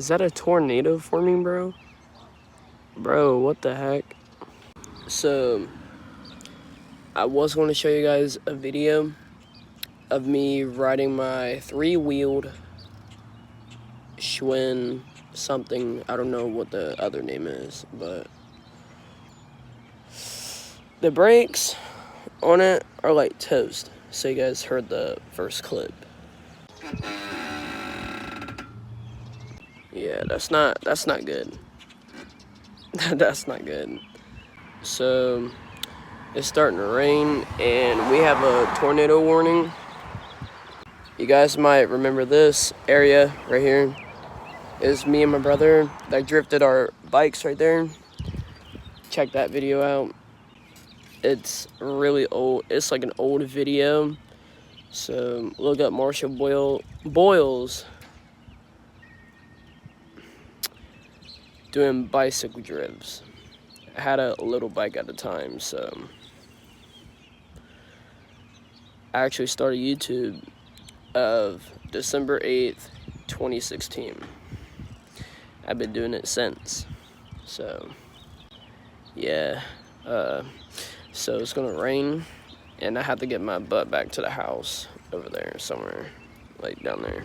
Is that a tornado forming, bro? Bro, what the heck? So, I was going to show you guys a video of me riding my three-wheeled Schwinn something. I don't know what the other name is, but the brakes on it are like toast. So you guys heard the first clip. Yeah, that's not good. That's not good. So it's starting to rain and we have a tornado warning. You guys might remember this area right here is me and my brother that drifted our bikes right there. Check that video out. It's really old. It's like an old video. So look up Marshall Boyles doing bicycle drifts. I had a little bike at the time, so I actually started YouTube of December 8th, 2016. I've been doing it since. So yeah, so it's gonna rain and I have to get my butt back to the house over there somewhere, like down there.